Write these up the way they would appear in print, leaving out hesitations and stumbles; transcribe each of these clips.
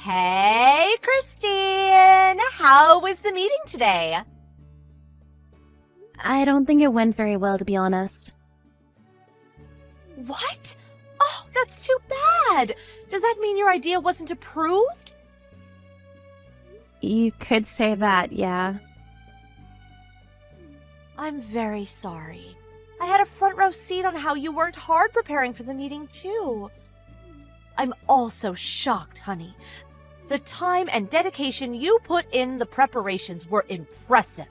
Hey, Christine! How was the meeting today? I don't think it went very well, to be honest. What? Oh, that's too bad! Does that mean your idea wasn't approved? You could say that, yeah. I'm very sorry. I had a front row seat on how you worked hard preparing for the meeting, too. I'm also shocked, honey. The time and dedication you put in the preparations were impressive.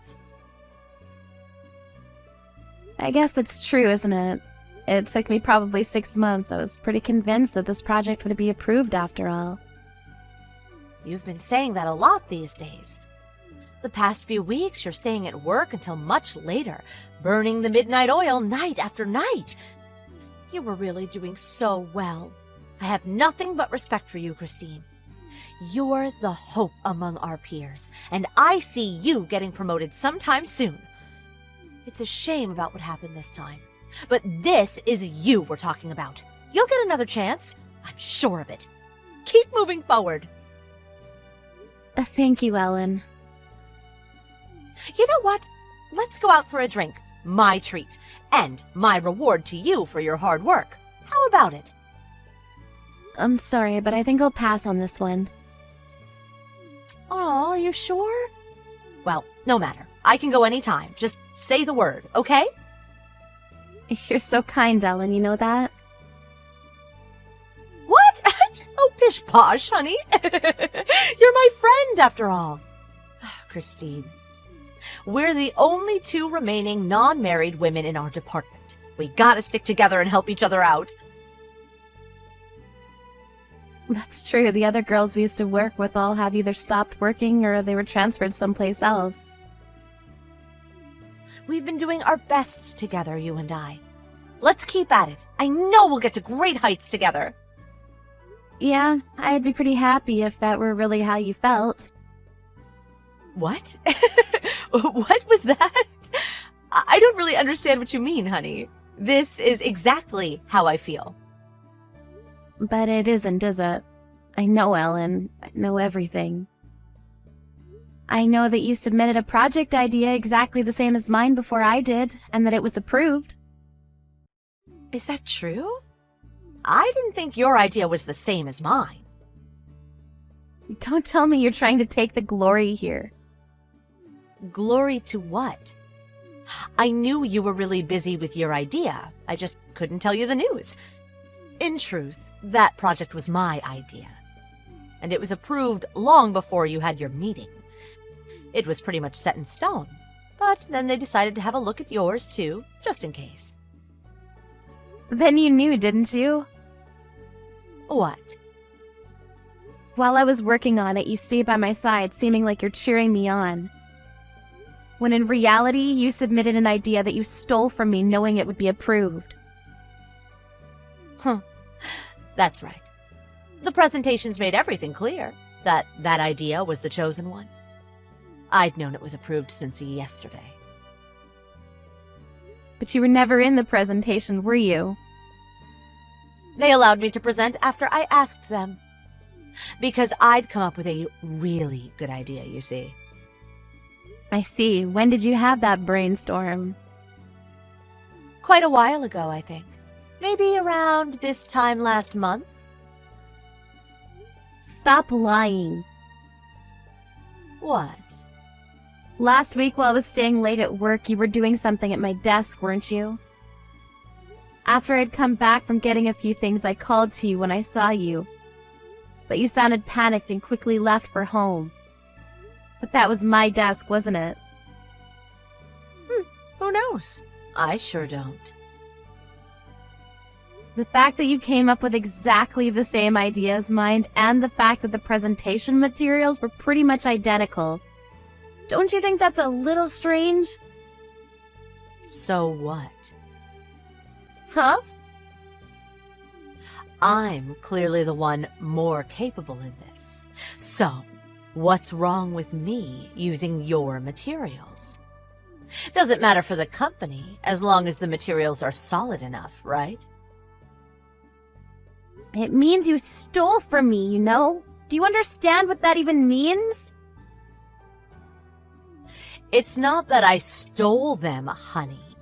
I guess that's true, isn't it? It took me probably 6 months. I was pretty convinced that this project would be approved after all. You've been saying that a lot these days. The past few weeks, you're staying at work until much later, burning the midnight oil night after night. You were really doing so well. I have nothing but respect for you, Christine. You're the hope among our peers, and I see you getting promoted sometime soon. It's a shame about what happened this time, but this is you we're talking about. You'll get another chance. I'm sure of it. Keep moving forward. Thank you, Ellen. You know what? Let's go out for a drink. My treat. And my reward to you for your hard work. How about it? I'm sorry, but I think I'll pass on this one. Oh, are you sure? Well, no matter. I can go anytime. Just say the word, okay? You're so kind, Ellen, you know that? What? Oh, pish posh, honey. You're my friend, after all. Christine, we're the only 2 remaining non-married women in our department. We gotta stick together and help each other out. That's true. The other girls we used to work with all have either stopped working or they were transferred someplace else. We've been doing our best together, you and I. Let's keep at it. I know we'll get to great heights together. Yeah, I'd be pretty happy if that were really how you felt. What? What was that? I don't really understand what you mean, honey. This is exactly how I feel. But it isn't, is it? I know, Ellen. I know everything. I know that you submitted a project idea exactly the same as mine before I did, and that it was approved. Is that true? I didn't think your idea was the same as mine. Don't tell me you're trying to take the glory here. Glory to what? I knew you were really busy with your idea. I just couldn't tell you the news. In truth, that project was my idea. And it was approved long before you had your meeting. It was pretty much set in stone. But then they decided to have a look at yours, too, just in case. Then you knew, didn't you? What? While I was working on it, you stayed by my side, seeming like you're cheering me on. When in reality, you submitted an idea that you stole from me knowing it would be approved. Huh. That's right. The presentations made everything clear, that idea was the chosen one. I'd known it was approved since yesterday. But you were never in the presentation, were you? They allowed me to present after I asked them. Because I'd come up with a really good idea, you see. I see. When did you have that brainstorm? Quite a while ago, I think. Maybe around this time last month. Stop lying. What? Last week while I was staying late at work, you were doing something at my desk, weren't you? After I'd come back from getting a few things, I called to you when I saw you. But you sounded panicked and quickly left for home. But that was my desk, wasn't it? Who knows? I sure don't. The fact that you came up with exactly the same idea as mine, and the fact that the presentation materials were pretty much identical. Don't you think that's a little strange? So what? Huh? I'm clearly the one more capable in this. So, what's wrong with me using your materials? Doesn't matter for the company, as long as the materials are solid enough, right? It means you stole from me, you know? Do you understand what that even means? It's not that I stole them, honey.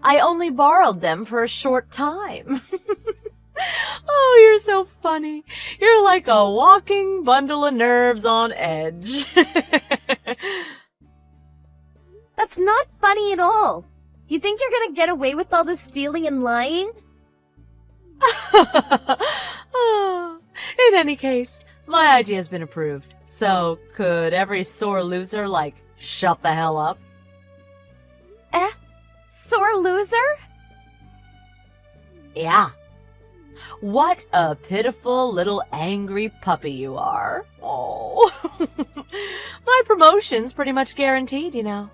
I only borrowed them for a short time. Oh, you're so funny. You're like a walking bundle of nerves on edge. That's not funny at all. You think you're gonna get away with all this stealing and lying? In any case, my idea's been approved. So, could every sore loser, shut the hell up? Sore loser? Yeah. What a pitiful little angry puppy you are. Oh. My promotion's pretty much guaranteed, you know.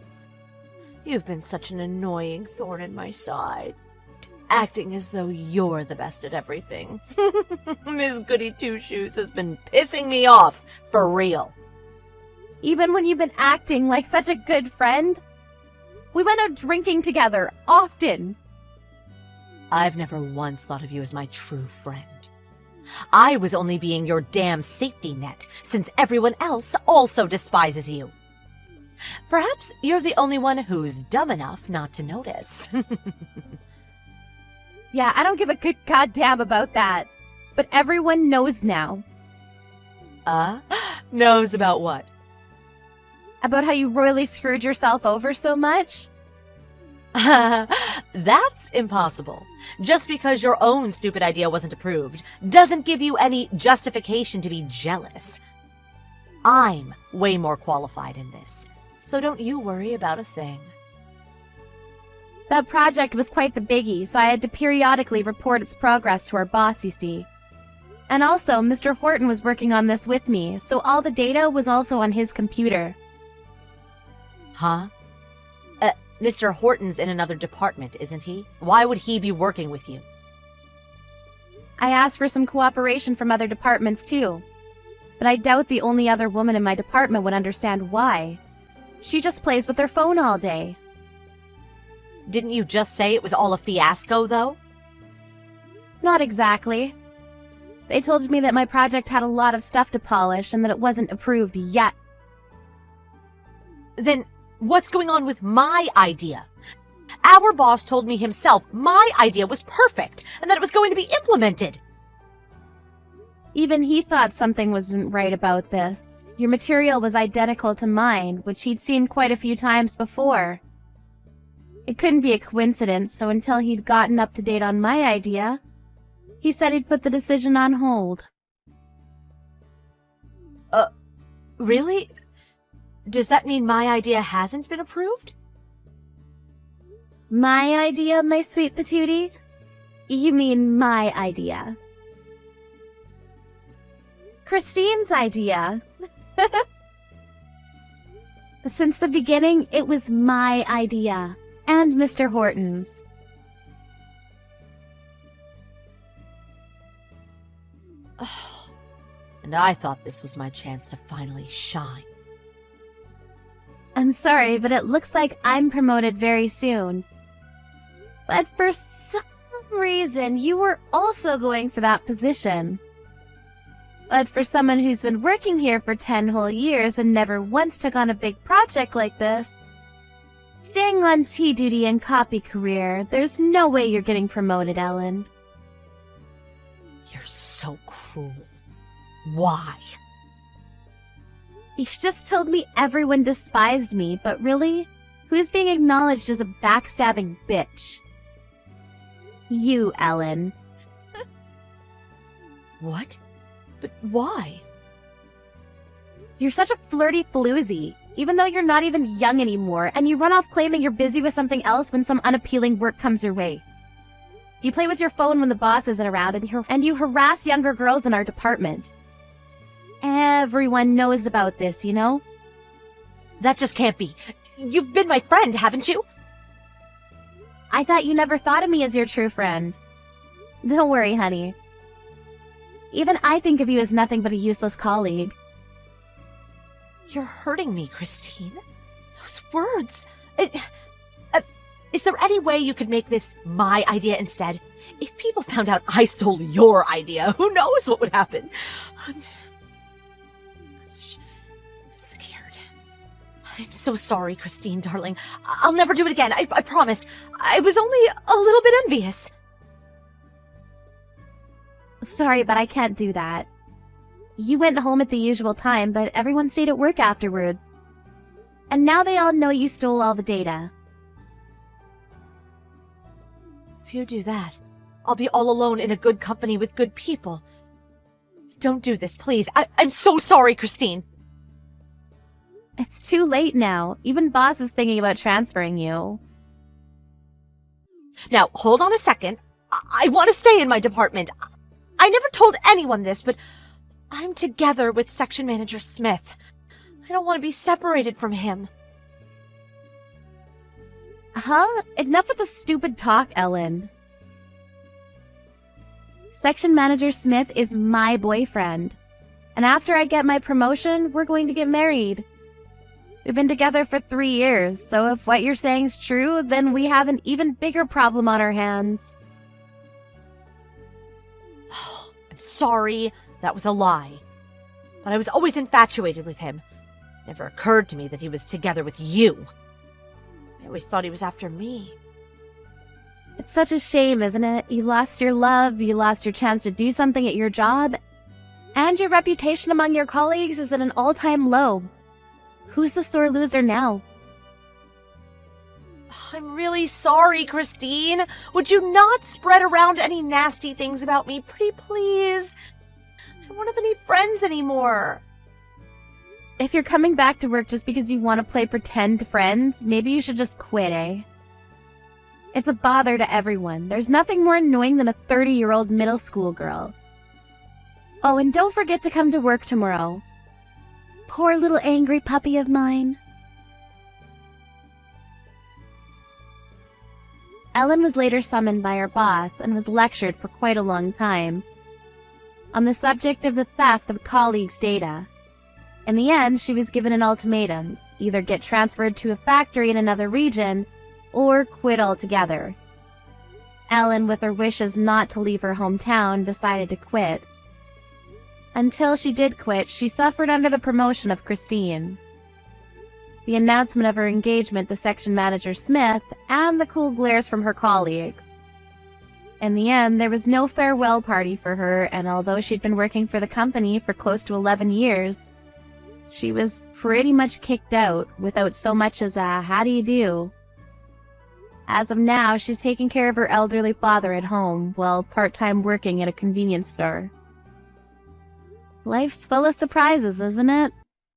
You've been such an annoying thorn in my side, acting as though you're the best at everything. Miss Goody Two-Shoes has been pissing me off, for real. Even when you've been acting like such a good friend? We went out drinking together, often. I've never once thought of you as my true friend. I was only being your damn safety net, since everyone else also despises you. Perhaps you're the only one who's dumb enough not to notice. Yeah, I don't give a good goddamn about that. But everyone knows now. Knows about what? About how you royally screwed yourself over so much? That's impossible. Just because your own stupid idea wasn't approved doesn't give you any justification to be jealous. I'm way more qualified in this, so don't you worry about a thing. That project was quite the biggie, so I had to periodically report its progress to our boss, you see. And also, Mr. Horton was working on this with me, so all the data was also on his computer. Huh? Mr. Horton's in another department, isn't he? Why would he be working with you? I asked for some cooperation from other departments too, but I doubt the only other woman in my department would understand why. She just plays with her phone all day. Didn't you just say it was all a fiasco, though? Not exactly. They told me that my project had a lot of stuff to polish and that it wasn't approved yet. Then what's going on with my idea? Our boss told me himself my idea was perfect and that it was going to be implemented. Even he thought something wasn't right about this. Your material was identical to mine, which he'd seen quite a few times before. It couldn't be a coincidence, so until he'd gotten up to date on my idea, he said he'd put the decision on hold. Really? Does that mean my idea hasn't been approved? My idea, my sweet patootie? You mean my idea. Christine's idea. Since the beginning, it was my idea. And Mr. Horton's. And I thought this was my chance to finally shine. I'm sorry, but it looks like I'm promoted very soon. But for some reason, you were also going for that position. But for someone who's been working here for 10 whole years and never once took on a big project like this, staying on tea duty and copy career, there's no way you're getting promoted, Ellen. You're so cruel. Why? You just told me everyone despised me, but really, who's being acknowledged as a backstabbing bitch? You, Ellen. What? But why? You're such a flirty floozy, even though you're not even young anymore, and you run off claiming you're busy with something else when some unappealing work comes your way. You play with your phone when the boss isn't around, and you harass younger girls in our department. Everyone knows about this, you know? That just can't be. You've been my friend, haven't you? I thought you never thought of me as your true friend. Don't worry, honey. Even I think of you as nothing but a useless colleague. You're hurting me, Christine. Those words. Is there any way you could make this my idea instead? If people found out I stole your idea, who knows what would happen? I'm so sorry, Christine, darling. I'll never do it again. I promise. I was only a little bit envious. Sorry, but I can't do that. You went home at the usual time, but everyone stayed at work afterwards. And now they all know you stole all the data. If you do that, I'll be all alone in a good company with good people. Don't do this, please. I'm so sorry, Christine. It's too late now. Even boss is thinking about transferring you. Now, hold on a second. I want to stay in my department. I never told anyone this, but I'm together with Section Manager Smith. I don't want to be separated from him. Huh? Enough with the stupid talk, Ellen. Section Manager Smith is my boyfriend. And after I get my promotion, we're going to get married. We've been together for 3 years, so if what you're saying is true, then we have an even bigger problem on our hands. I'm sorry, that was a lie. But I was always infatuated with him. It never occurred to me that he was together with you. I always thought he was after me. It's such a shame, isn't it? You lost your love, you lost your chance to do something at your job, and your reputation among your colleagues is at an all-time low. Who's the sore loser now? I'm really sorry, Christine. Would you not spread around any nasty things about me, pretty please? I don't have any friends anymore. If you're coming back to work just because you want to play pretend friends, maybe you should just quit, eh? It's a bother to everyone. There's nothing more annoying than a 30-year-old middle school girl. Oh, and don't forget to come to work tomorrow. Poor little angry puppy of mine. Ellen was later summoned by her boss and was lectured for quite a long time on the subject of the theft of colleagues' data. In the end, she was given an ultimatum: either get transferred to a factory in another region or quit altogether. Ellen, with her wishes not to leave her hometown, decided to quit. Until she did quit, she suffered under the promotion of Christine, the announcement of her engagement to Section Manager Smith, and the cool glares from her colleagues. In the end, there was no farewell party for her, and although she'd been working for the company for close to 11 years, she was pretty much kicked out without so much as a "how do you do?" As of now, she's taking care of her elderly father at home while part-time working at a convenience store. Life's full of surprises, isn't it?